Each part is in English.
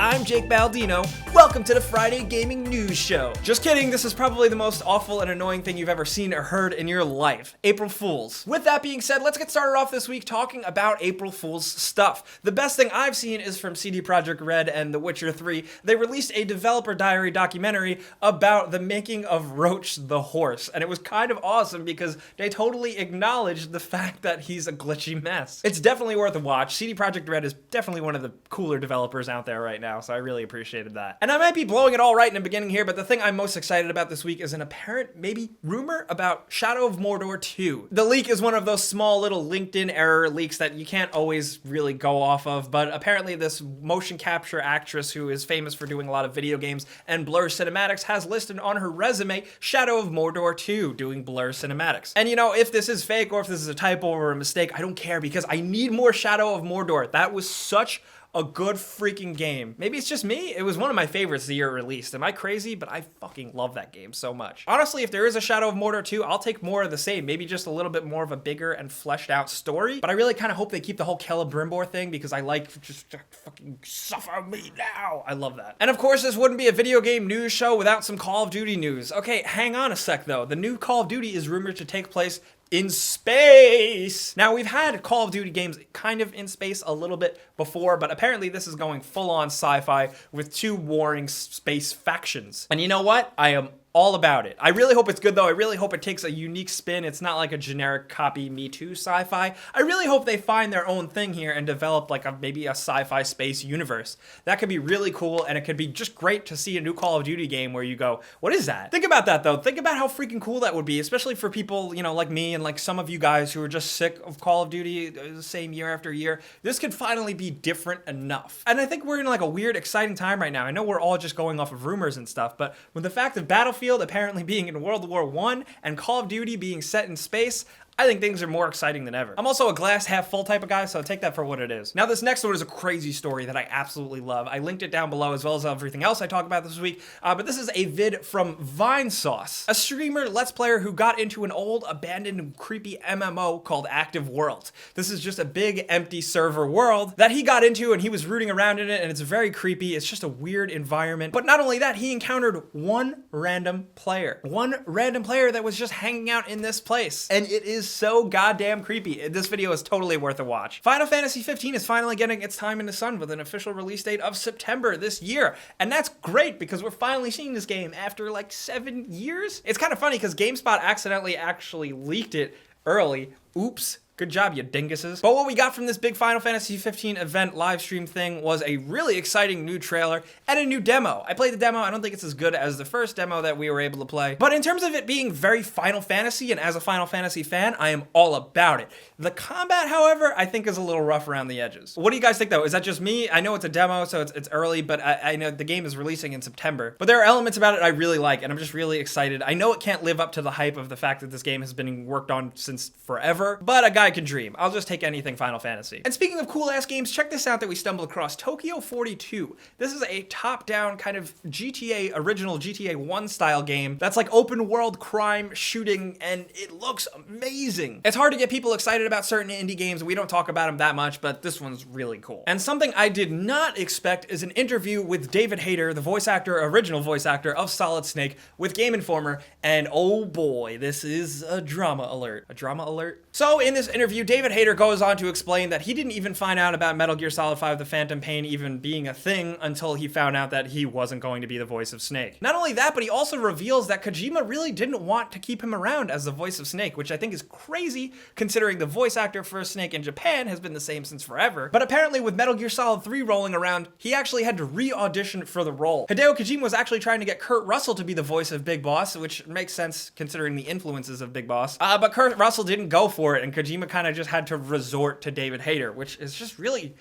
I'm Jake Baldino. Welcome to the Friday Gaming News Show. Just kidding, this is probably the most awful and annoying thing you've ever seen or heard in your life. April Fools. With that being said, let's get started off this week talking about April Fools stuff. The best thing I've seen is from CD Projekt Red and The Witcher 3. They released a developer diary documentary about the making of Roach the horse, and it was kind of awesome because they totally acknowledged the fact that he's a glitchy mess. It's definitely worth a watch. CD Projekt Red is definitely one of the cooler developers out there right now, so I really appreciated that. And I might be blowing it all right in the beginning here, but the thing I'm most excited about this week is an apparent, maybe, rumor about Shadow of Mordor 2. The leak is one of those small little LinkedIn error leaks that you can't always really go off of, but apparently this motion capture actress who is famous for doing a lot of video games and blur cinematics has listed on her resume Shadow of Mordor 2 doing blur cinematics. And you know, if this is fake or if this is a typo or a mistake, I don't care because I need more Shadow of Mordor. That was such a good freaking game. Maybe it's just me. It was one of my favorites the year it released. Am I crazy? But I fucking love that game so much. Honestly, if there is a Shadow of Mordor 2, I'll take more of the same. Maybe just a little bit more of a bigger and fleshed out story. But I really kind of hope they keep the whole Celebrimbor thing because I like just fucking suffer me now. I love that. And of course, this wouldn't be a video game news show without some Call of Duty news. Okay, hang on a sec though. The new Call of Duty is rumored to take place in space. Now, we've had Call of Duty games kind of in space a little bit before, but apparently this is going full-on sci-fi with two warring space factions. And you know what? I am all about it. I really hope it's good though. I really hope it takes a unique spin. It's not like a generic copy Me Too sci-fi. I really hope they find their own thing here and develop like maybe a sci-fi space universe. That could be really cool, and it could be just great to see a new Call of Duty game where you go, what is that? Think about that though. Think about how freaking cool that would be, especially for people, you know, like me and like some of you guys who are just sick of Call of Duty the same year after year. This could finally be different enough. And I think we're in like a weird, exciting time right now. I know we're all just going off of rumors and stuff, but with the fact of Battlefield apparently being in World War I and Call of Duty being set in space, I think things are more exciting than ever. I'm also a glass half full type of guy, so take that for what it is. Now, this next one is a crazy story that I absolutely love. I linked it down below as well as everything else I talk about this week, but this is a vid from Vinesauce, a streamer, let's player who got into an old, abandoned, creepy MMO called Active World. This is just a big, empty server world that he got into and he was rooting around in it, and it's very creepy. It's just a weird environment. But not only that, he encountered one random player that was just hanging out in this place, and it is so goddamn creepy. This video is totally worth a watch. Final Fantasy 15 is finally getting its time in the sun with an official release date of September this year. And that's great because we're finally seeing this game after like 7 years. It's kind of funny because GameSpot accidentally actually leaked it early. Oops. Good job, you dinguses. But what we got from this big Final Fantasy 15 event live stream thing was a really exciting new trailer and a new demo. I played the demo. I don't think it's as good as the first demo that we were able to play. But in terms of it being very Final Fantasy, and as a Final Fantasy fan, I am all about it. The combat, however, I think is a little rough around the edges. What do you guys think though? Is that just me? I know it's a demo, so it's early, but I know the game is releasing in September. But there are elements about it I really like, and I'm just really excited. I know it can't live up to the hype of the fact that this game has been worked on since forever, but a guy can dream. I'll just take anything Final Fantasy. And speaking of cool ass games, check this out that we stumbled across. Tokyo 42. This is a top-down kind of original GTA 1 style game that's like open world crime shooting, and it looks amazing. It's hard to get people excited about certain indie games. We don't talk about them that much, but this one's really cool. And something I did not expect is an interview with David Hayter, the original voice actor of Solid Snake, with Game Informer, and oh boy, this is a drama alert. A drama alert? So in this interview, David Hayter goes on to explain that he didn't even find out about Metal Gear Solid 5 The Phantom Pain even being a thing until he found out that he wasn't going to be the voice of Snake. Not only that, but he also reveals that Kojima really didn't want to keep him around as the voice of Snake, which I think is crazy considering the voice actor for Snake in Japan has been the same since forever. But apparently with Metal Gear Solid 3 rolling around, he actually had to re-audition for the role. Hideo Kojima was actually trying to get Kurt Russell to be the voice of Big Boss, which makes sense considering the influences of Big Boss. But Kurt Russell didn't go for it, and Kojima kind of just had to resort to David Hayter, which is just really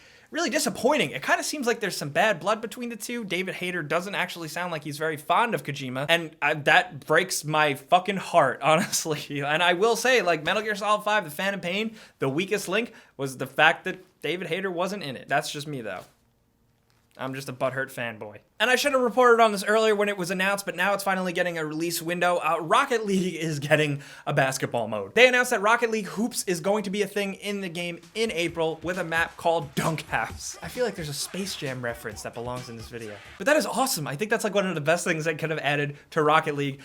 disappointing. It kind of seems like there's some bad blood between the two. David Hayter doesn't actually sound like he's very fond of Kojima, and that breaks my fucking heart, honestly. And I will say, like, Metal Gear Solid 5, The Phantom Pain, the weakest link was the fact that David Hayter wasn't in it. That's just me, though. I'm just a butthurt fanboy. And I should have reported on this earlier when it was announced, but now it's finally getting a release window. Rocket League is getting a basketball mode. They announced that Rocket League Hoops is going to be a thing in the game in April with a map called Dunk House. I feel like there's a Space Jam reference that belongs in this video. But that is awesome. I think that's like one of the best things they could have added to Rocket League.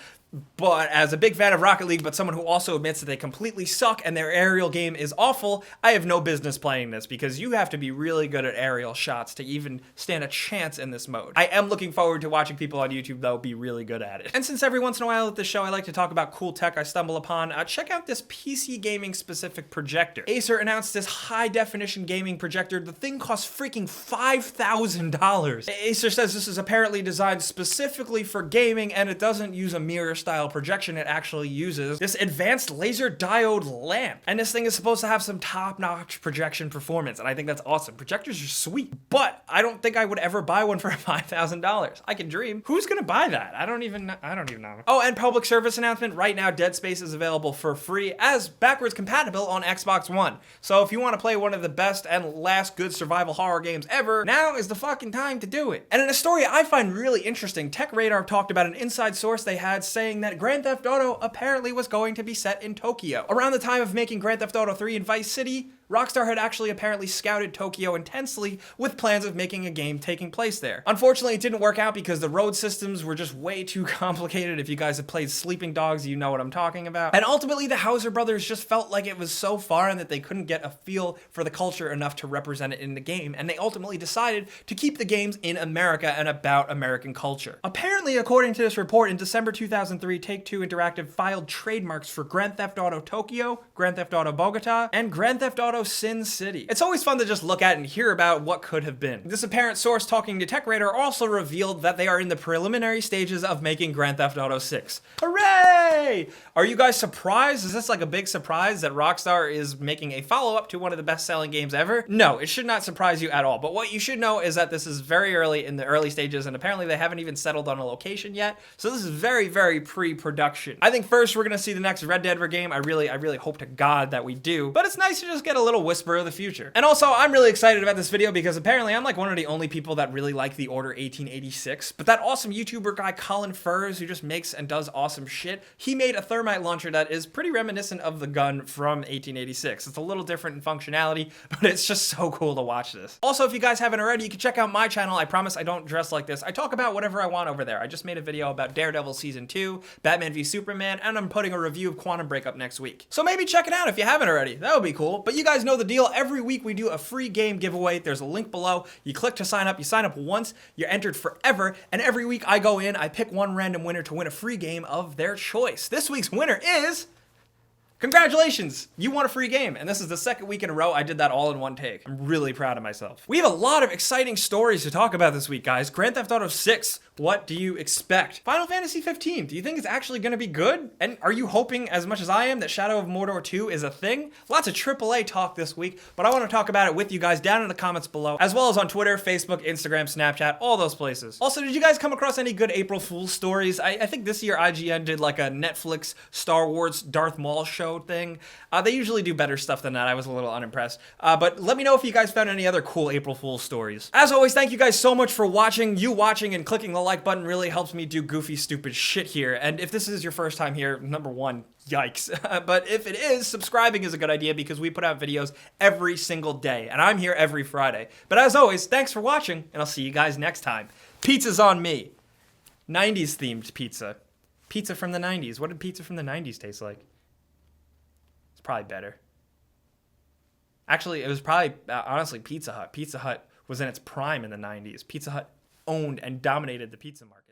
But as a big fan of Rocket League, but someone who also admits that they completely suck and their aerial game is awful, I have no business playing this because you have to be really good at aerial shots to even stand a chance in this mode. I am looking forward to watching people on YouTube, though, be really good at it. And since every once in a while at this show I like to talk about cool tech I stumble upon, check out this PC gaming specific projector. Acer announced this high definition gaming projector. The thing costs freaking $5,000. Acer says this is apparently designed specifically for gaming and it doesn't use a mirror style projection. It actually uses this advanced laser diode lamp. And this thing is supposed to have some top-notch projection performance. And I think that's awesome. Projectors are sweet, but I don't think I would ever buy one for $5,000. I can dream. Who's gonna buy that? I don't even know. Oh, and public service announcement. Right now, Dead Space is available for free as backwards compatible on Xbox One. So if you want to play one of the best and last good survival horror games ever, now is the fucking time to do it. And in a story I find really interesting, Tech Radar talked about an inside source they had saying that Grand Theft Auto apparently was going to be set in Tokyo. Around the time of making Grand Theft Auto 3 in Vice City, Rockstar had actually apparently scouted Tokyo intensely with plans of making a game taking place there. Unfortunately, it didn't work out because the road systems were just way too complicated. If you guys have played Sleeping Dogs, you know what I'm talking about. And ultimately, the Hauser brothers just felt like it was so foreign that they couldn't get a feel for the culture enough to represent it in the game, and they ultimately decided to keep the games in America and about American culture. Apparently, according to this report, in December 2003, Take-Two Interactive filed trademarks for Grand Theft Auto Tokyo, Grand Theft Auto Bogota, and Grand Theft Auto Sin City. It's always fun to just look at and hear about what could have been. This apparent source talking to Tech Radar also revealed that they are in the preliminary stages of making Grand Theft Auto 6. Hooray! Are you guys surprised? Is this like a big surprise that Rockstar is making a follow-up to one of the best-selling games ever? No, it should not surprise you at all. But what you should know is that this is very early in the early stages, and apparently they haven't even settled on a location yet. So this is very, very pre-production. I think first we're gonna see the next Red Dead game. I really hope to God that we do. But it's nice to just get a little whisper of the future. And also, I'm really excited about this video because apparently I'm like one of the only people that really like the Order 1886. But that awesome YouTuber guy Colin Furs, who just makes and does awesome shit, he made a thermite launcher that is pretty reminiscent of the gun from 1886. It's a little different in functionality, but it's just so cool to watch this. Also, if you guys haven't already, you can check out my channel. I promise I don't dress like this. I talk about whatever I want over there. I just made a video about Daredevil Season 2, Batman v Superman, and I'm putting a review of Quantum Break up next week. So maybe check it out if you haven't already. That would be cool. But you guys know the deal. Every week we do a free game giveaway. There's a link below. You click to sign up. You sign up once, you're entered forever. And every week I go in, I pick one random winner to win a free game of their choice. This week's winner is... Congratulations! You won a free game, and this is the second week in a row I did that all in one take. I'm really proud of myself. We have a lot of exciting stories to talk about this week, guys. Grand Theft Auto 6, what do you expect? Final Fantasy 15, do you think it's actually gonna be good? And are you hoping, as much as I am, that Shadow of Mordor 2 is a thing? Lots of AAA talk this week, but I want to talk about it with you guys down in the comments below, as well as on Twitter, Facebook, Instagram, Snapchat, all those places. Also, did you guys come across any good April Fool's stories? I think this year IGN did like a Netflix Star Wars Darth Maul show thing. They usually do better stuff than that. I was a little unimpressed. But let me know if you guys found any other cool April Fool's stories. As always, thank you guys so much for watching. You watching and clicking the like button really helps me do goofy, stupid shit here. And if this is your first time here, number one, yikes. But if it is, subscribing is a good idea because we put out videos every single day. And I'm here every Friday. But as always, thanks for watching, and I'll see you guys next time. Pizza's on me. 90s themed pizza. Pizza from the 90s. What did pizza from the 90s taste like? Probably better. Actually, it was probably, honestly, Pizza Hut. Pizza Hut was in its prime in the 90s. Pizza Hut owned and dominated the pizza market.